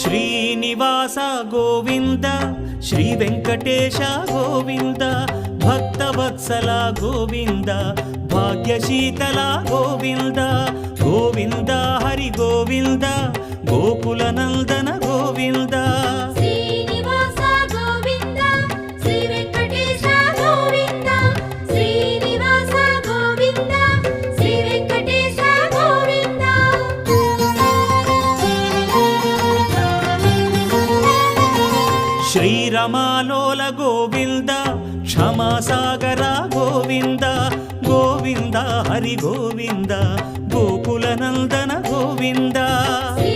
Srinivasa Govinda Shri Venkatesha Govinda Bhaktavatsala Govinda భాగ్యశీతల Govinda Govinda Hari Govinda Gokula Nandana Govinda Srinivasa Govinda Shri Venkatesha Govinda Srinivasa Govinda Shri Venkatesha Govinda శ్రీరమాలోల Govinda క్షమాసాగర Govinda Govinda Hari Govinda Gokula Nandana Govinda Shri